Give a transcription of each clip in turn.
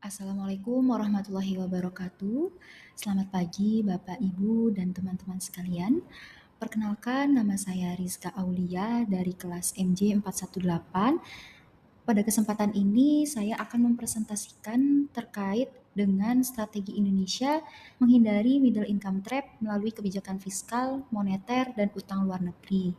Assalamualaikum warahmatullahi wabarakatuh. Selamat pagi Bapak, Ibu, dan teman-teman sekalian. Perkenalkan, nama saya Rizka Aulia dari kelas MJ 418. Pada kesempatan ini, saya akan mempresentasikan terkait dengan strategi Indonesia menghindari middle income trap melalui kebijakan fiskal, moneter, dan utang luar negeri.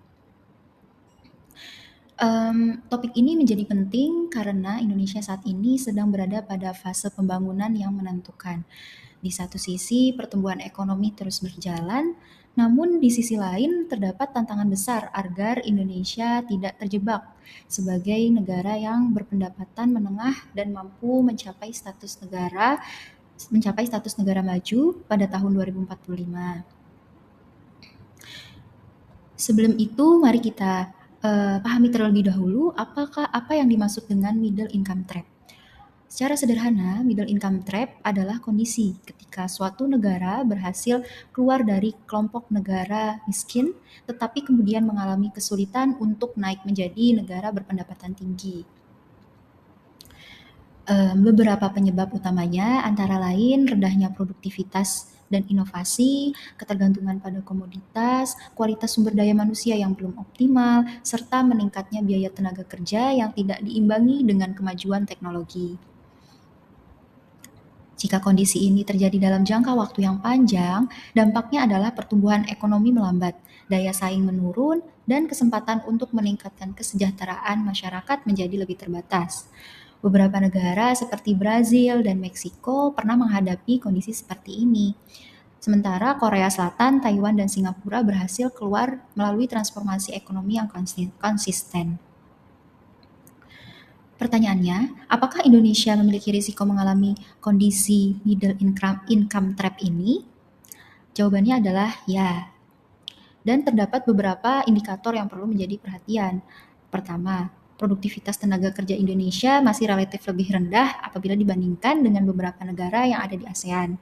Topik ini menjadi penting karena Indonesia saat ini sedang berada pada fase pembangunan yang menentukan. Di satu sisi, pertumbuhan ekonomi terus berjalan, namun di sisi lain terdapat tantangan besar agar Indonesia tidak terjebak sebagai negara yang berpendapatan menengah dan mampu mencapai status negara maju pada tahun 2045. Sebelum itu, mari kita pahami terlebih dahulu apa yang dimaksud dengan middle income trap. Secara sederhana, middle income trap adalah kondisi ketika suatu negara berhasil keluar dari kelompok negara miskin, tetapi kemudian mengalami kesulitan untuk naik menjadi negara berpendapatan tinggi. Beberapa penyebab utamanya antara lain rendahnya produktivitas dan inovasi, ketergantungan pada komoditas, kualitas sumber daya manusia yang belum optimal, serta meningkatnya biaya tenaga kerja yang tidak diimbangi dengan kemajuan teknologi. Jika kondisi ini terjadi dalam jangka waktu yang panjang, dampaknya adalah pertumbuhan ekonomi melambat, daya saing menurun, dan kesempatan untuk meningkatkan kesejahteraan masyarakat menjadi lebih terbatas. Beberapa negara seperti Brazil dan Meksiko pernah menghadapi kondisi seperti ini. Sementara Korea Selatan, Taiwan, dan Singapura berhasil keluar melalui transformasi ekonomi yang konsisten. Pertanyaannya, apakah Indonesia memiliki risiko mengalami kondisi middle income trap ini? Jawabannya adalah ya. Dan terdapat beberapa indikator yang perlu menjadi perhatian. Pertama, produktivitas tenaga kerja Indonesia masih relatif lebih rendah apabila dibandingkan dengan beberapa negara yang ada di ASEAN.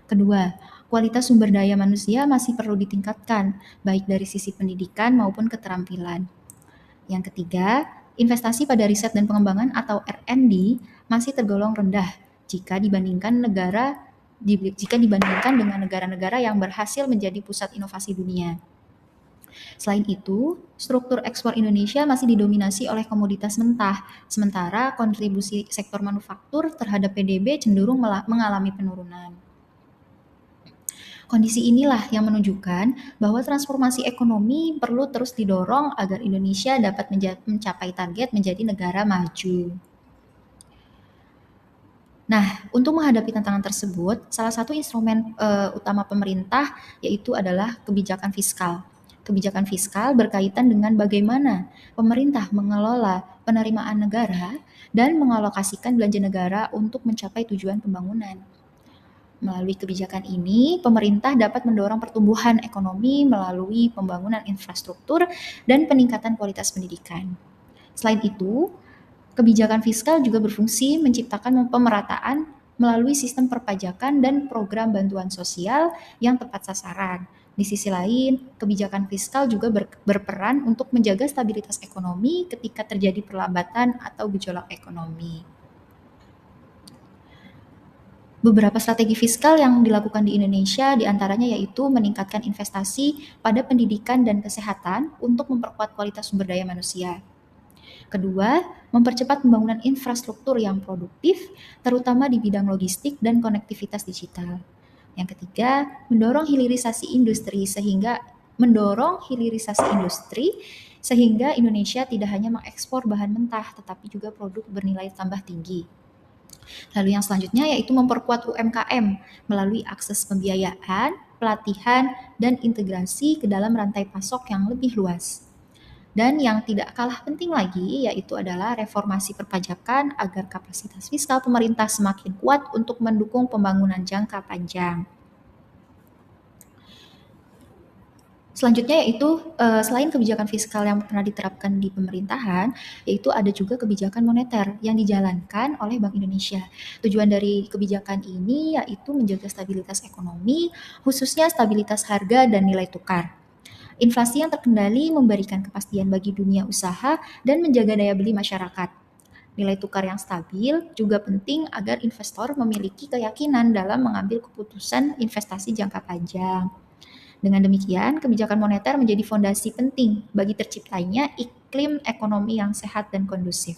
Kedua, kualitas sumber daya manusia masih perlu ditingkatkan, baik dari sisi pendidikan maupun keterampilan. Yang ketiga, investasi pada riset dan pengembangan atau R&D masih tergolong rendah jika dibandingkan dengan negara-negara yang berhasil menjadi pusat inovasi dunia. Selain itu, struktur ekspor Indonesia masih didominasi oleh komoditas mentah, sementara kontribusi sektor manufaktur terhadap PDB cenderung mengalami penurunan. Kondisi inilah yang menunjukkan bahwa transformasi ekonomi perlu terus didorong agar Indonesia dapat mencapai target menjadi negara maju. Nah, untuk menghadapi tantangan tersebut, salah satu instrumen utama pemerintah yaitu adalah kebijakan fiskal. Kebijakan fiskal berkaitan dengan bagaimana pemerintah mengelola penerimaan negara dan mengalokasikan belanja negara untuk mencapai tujuan pembangunan. Melalui kebijakan ini, pemerintah dapat mendorong pertumbuhan ekonomi melalui pembangunan infrastruktur dan peningkatan kualitas pendidikan. Selain itu, kebijakan fiskal juga berfungsi menciptakan pemerataan melalui sistem perpajakan dan program bantuan sosial yang tepat sasaran. Di sisi lain, kebijakan fiskal juga berperan untuk menjaga stabilitas ekonomi ketika terjadi perlambatan atau gejolak ekonomi. Beberapa strategi fiskal yang dilakukan di Indonesia diantaranya yaitu meningkatkan investasi pada pendidikan dan kesehatan untuk memperkuat kualitas sumber daya manusia. Kedua, mempercepat pembangunan infrastruktur yang produktif, terutama di bidang logistik dan konektivitas digital. Yang ketiga, mendorong hilirisasi industri sehingga Indonesia tidak hanya mengekspor bahan mentah tetapi juga produk bernilai tambah tinggi. Lalu yang selanjutnya yaitu memperkuat UMKM melalui akses pembiayaan, pelatihan, dan integrasi ke dalam rantai pasok yang lebih luas. Dan yang tidak kalah penting lagi yaitu adalah reformasi perpajakan agar kapasitas fiskal pemerintah semakin kuat untuk mendukung pembangunan jangka panjang. Selanjutnya yaitu selain kebijakan fiskal yang pernah diterapkan di pemerintahan, yaitu ada juga kebijakan moneter yang dijalankan oleh Bank Indonesia. Tujuan dari kebijakan ini yaitu menjaga stabilitas ekonomi, khususnya stabilitas harga dan nilai tukar. Inflasi yang terkendali memberikan kepastian bagi dunia usaha dan menjaga daya beli masyarakat. Nilai tukar yang stabil juga penting agar investor memiliki keyakinan dalam mengambil keputusan investasi jangka panjang. Dengan demikian, kebijakan moneter menjadi fondasi penting bagi terciptanya iklim ekonomi yang sehat dan kondusif.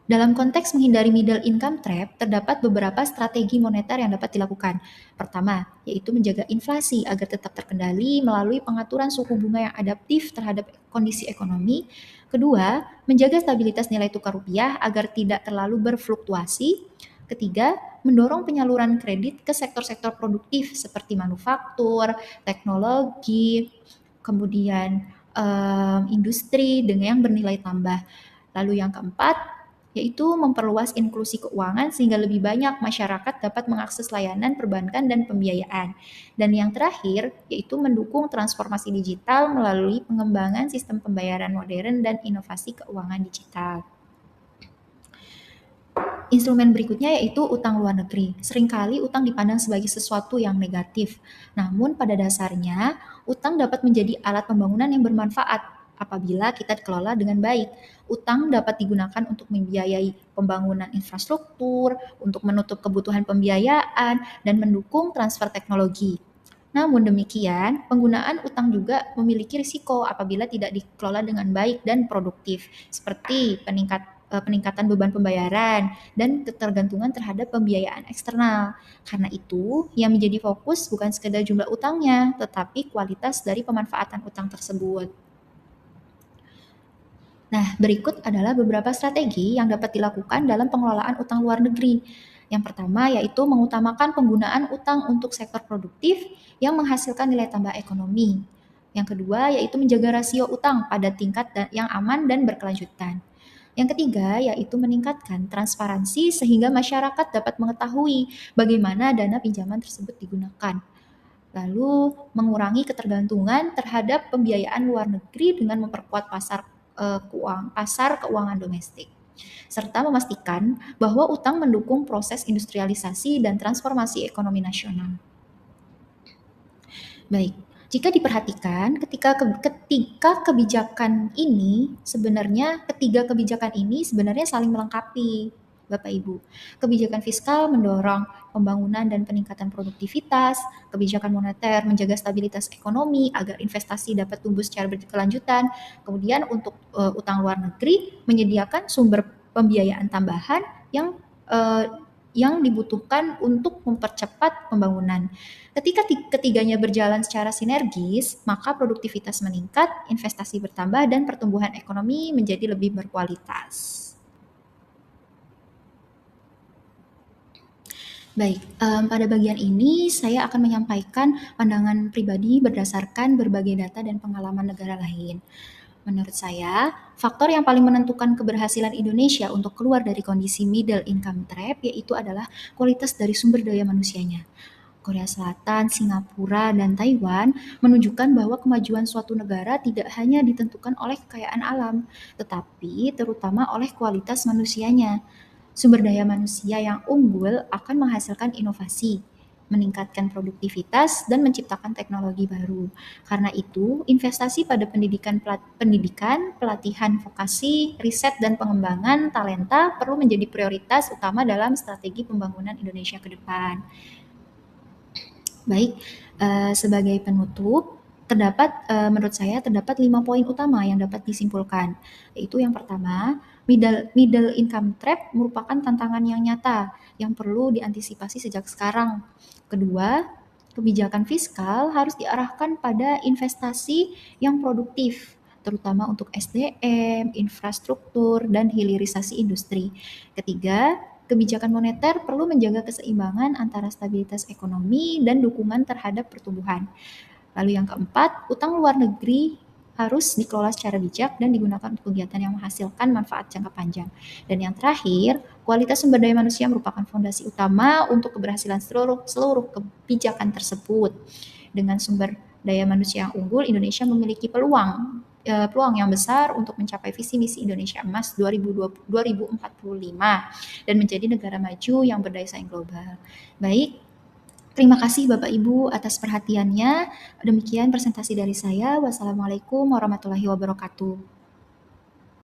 Dalam konteks menghindari middle income trap, terdapat beberapa strategi moneter yang dapat dilakukan. Pertama, yaitu menjaga inflasi agar tetap terkendali melalui pengaturan suku bunga yang adaptif terhadap kondisi ekonomi. Kedua, menjaga stabilitas nilai tukar rupiah agar tidak terlalu berfluktuasi. Ketiga, mendorong penyaluran kredit ke sektor-sektor produktif seperti manufaktur, teknologi, kemudian industri dengan yang bernilai tambah. Lalu yang keempat, yaitu memperluas inklusi keuangan sehingga lebih banyak masyarakat dapat mengakses layanan perbankan dan pembiayaan. Dan yang terakhir, yaitu mendukung transformasi digital melalui pengembangan sistem pembayaran modern dan inovasi keuangan digital. Instrumen berikutnya yaitu utang luar negeri. Seringkali utang dipandang sebagai sesuatu yang negatif. Namun pada dasarnya, utang dapat menjadi alat pembangunan yang bermanfaat apabila kita dikelola dengan baik. Utang dapat digunakan untuk membiayai pembangunan infrastruktur, untuk menutup kebutuhan pembiayaan, dan mendukung transfer teknologi. Namun demikian, penggunaan utang juga memiliki risiko apabila tidak dikelola dengan baik dan produktif, seperti peningkatan beban pembayaran dan ketergantungan terhadap pembiayaan eksternal. Karena itu, yang menjadi fokus bukan sekedar jumlah utangnya, tetapi kualitas dari pemanfaatan utang tersebut. Nah, berikut adalah beberapa strategi yang dapat dilakukan dalam pengelolaan utang luar negeri. Yang pertama yaitu mengutamakan penggunaan utang untuk sektor produktif yang menghasilkan nilai tambah ekonomi. Yang kedua yaitu menjaga rasio utang pada tingkat yang aman dan berkelanjutan. Yang ketiga yaitu meningkatkan transparansi sehingga masyarakat dapat mengetahui bagaimana dana pinjaman tersebut digunakan. Lalu mengurangi ketergantungan terhadap pembiayaan luar negeri dengan memperkuat pasar keuangan domestik, serta memastikan bahwa utang mendukung proses industrialisasi dan transformasi ekonomi nasional. Baik, jika diperhatikan ketika kebijakan ini ketiga kebijakan ini sebenarnya saling melengkapi. Bapak Ibu, kebijakan fiskal mendorong pembangunan dan peningkatan produktivitas, kebijakan moneter menjaga stabilitas ekonomi agar investasi dapat tumbuh secara berkelanjutan, kemudian untuk utang luar negeri menyediakan sumber pembiayaan tambahan yang dibutuhkan untuk mempercepat pembangunan. Ketika ketiganya berjalan secara sinergis, maka produktivitas meningkat, investasi bertambah, dan pertumbuhan ekonomi menjadi lebih berkualitas. Baik, pada bagian ini saya akan menyampaikan pandangan pribadi berdasarkan berbagai data dan pengalaman negara lain. Menurut saya, faktor yang paling menentukan keberhasilan Indonesia untuk keluar dari kondisi middle income trap yaitu adalah kualitas dari sumber daya manusianya. Korea Selatan, Singapura, dan Taiwan menunjukkan bahwa kemajuan suatu negara tidak hanya ditentukan oleh kekayaan alam, tetapi terutama oleh kualitas manusianya. Sumber daya manusia yang unggul akan menghasilkan inovasi, meningkatkan produktivitas, dan menciptakan teknologi baru. Karena itu, investasi pada pendidikan, pelatihan vokasi, riset, dan pengembangan talenta perlu menjadi prioritas utama dalam strategi pembangunan Indonesia ke depan. Baik, sebagai penutup, menurut saya terdapat 5 poin utama yang dapat disimpulkan, yaitu yang pertama, middle income trap merupakan tantangan yang nyata yang perlu diantisipasi sejak sekarang. Kedua, kebijakan fiskal harus diarahkan pada investasi yang produktif, terutama untuk SDM, infrastruktur, dan hilirisasi industri. Ketiga, kebijakan moneter perlu menjaga keseimbangan antara stabilitas ekonomi dan dukungan terhadap pertumbuhan. Lalu yang keempat, utang luar negeri harus dikelola secara bijak dan digunakan untuk kegiatan yang menghasilkan manfaat jangka panjang. Dan yang terakhir, kualitas sumber daya manusia merupakan fondasi utama untuk keberhasilan seluruh kebijakan tersebut. Dengan sumber daya manusia yang unggul, Indonesia memiliki peluang yang besar untuk mencapai visi misi Indonesia Emas 2045 dan menjadi negara maju yang berdaya saing global. Baik, terima kasih Bapak Ibu atas perhatiannya. Demikian presentasi dari saya. Wassalamualaikum warahmatullahi wabarakatuh.